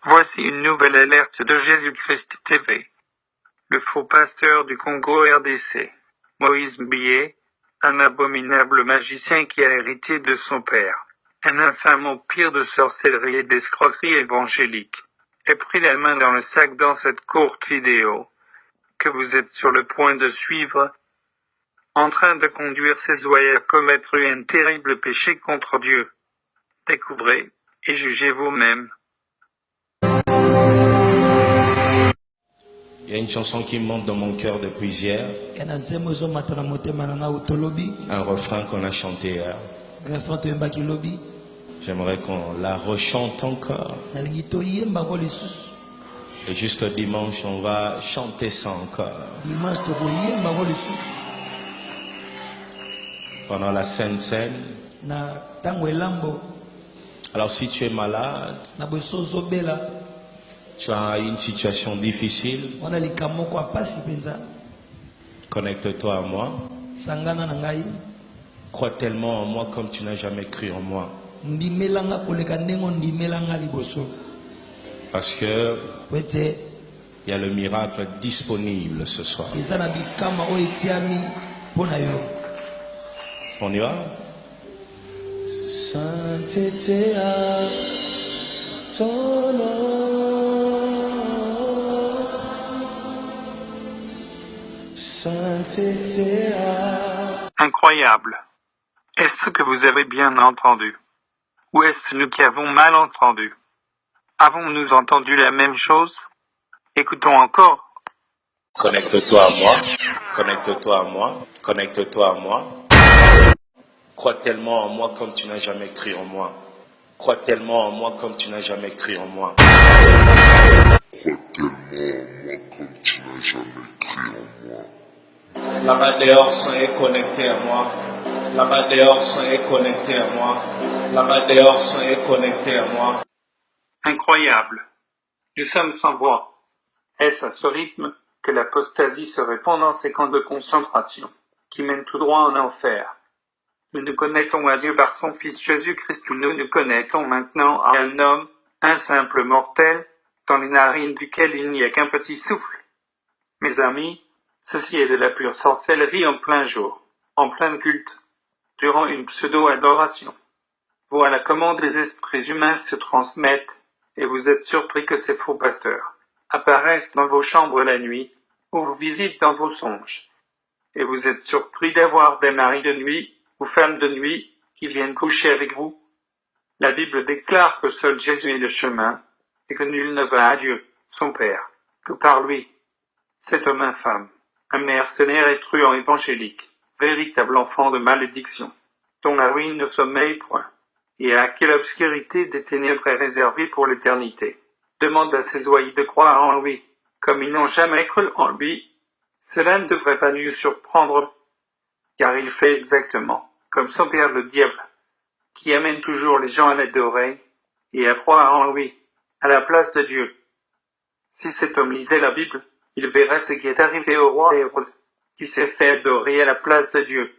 Voici une nouvelle alerte de Jésus-Christ TV. Le faux pasteur du Congo RDC, Moïse Mbié, un abominable magicien qui a hérité de son père, un infâme empire de sorcellerie et d'escroquerie évangélique, est pris la main dans le sac dans cette courte vidéo, que vous êtes sur le point de suivre, en train de conduire ses ouailles à commettre un terrible péché contre Dieu. Découvrez, et jugez vous-même. Il y a une chanson qui monte dans mon cœur depuis hier. Un refrain qu'on a chanté hier. J'aimerais qu'on la rechante encore. Et jusqu'au dimanche, on va chanter ça encore. Pendant la Sainte Seine. Alors si tu es malade, tu as une situation difficile, connecte-toi à moi. Crois tellement en moi comme tu n'as jamais cru en moi. Parce que il y a le miracle disponible ce soir. On y va? Sainteté à ton nom, sainteté à... Incroyable. Est-ce que vous avez bien entendu? Ou est-ce nous qui avons mal entendu? Avons-nous entendu la même chose? Écoutons encore. Connecte-toi à moi, connecte-toi à moi, connecte-toi à moi. Crois tellement en moi comme tu n'as jamais cru en moi. Crois tellement en moi comme tu n'as jamais cru en moi. Crois tellement en moi comme tu n'as jamais cru en moi. Là-bas dehors, soyez connectés à moi. Là-bas dehors, soyez connectés à moi. Là-bas dehors, soyez connectés à moi. Incroyable. Nous sommes sans voix. Est-ce à ce rythme que l'apostasie se répand dans ces camps de concentration, qui mènent tout droit en enfer? Nous nous connectons à Dieu par son Fils Jésus-Christ, ou nous nous connectons maintenant à un homme, un simple mortel, dans les narines duquel il n'y a qu'un petit souffle. Mes amis, ceci est de la pure sorcellerie en plein jour, en plein culte, durant une pseudo-adoration. Voilà comment des esprits humains se transmettent, et vous êtes surpris que ces faux pasteurs apparaissent dans vos chambres la nuit, ou vous visitent dans vos songes. Et vous êtes surpris d'avoir des maris de nuit, ou femmes de nuit, qui viennent coucher avec vous. La Bible déclare que seul Jésus est le chemin, et que nul ne va à Dieu, son Père, que par lui. Cet homme infâme, un mercenaire et truand évangélique, véritable enfant de malédiction, dont la ruine ne sommeille point, et à quelle obscurité des ténèbres est réservée pour l'éternité. Demande à ses ouailles de croire en lui, comme ils n'ont jamais cru en lui. Cela ne devrait pas nous surprendre, car il fait exactement comme son père le diable, qui amène toujours les gens à l'adorer et à croire en lui, à la place de Dieu. Si cet homme lisait la Bible, il verrait ce qui est arrivé au roi Hérode, qui s'est fait adorer à la place de Dieu.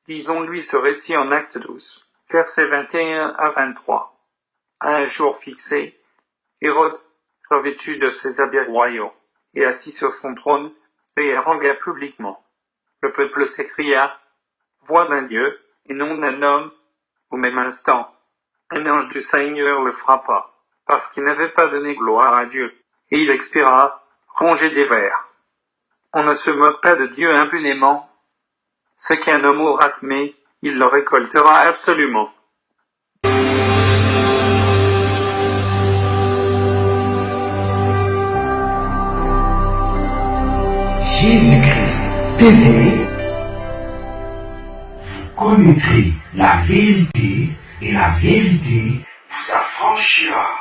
Disons-lui ce récit en Acte 12, versets 21 à 23. À un jour fixé, Hérode, revêtu de ses habits royaux, et assis sur son trône, les harangua publiquement. Le peuple s'écria: voix d'un Dieu, et non d'un homme. Au même instant, un ange du Seigneur le frappa, parce qu'il n'avait pas donné gloire à Dieu, et il expira, rongé des vers. On ne se moque pas de Dieu impunément. Ce qu'un homme aura semé, il le récoltera absolument. Jésus-Christ TV, vous connaîtrez la vérité et la vérité vous affranchira.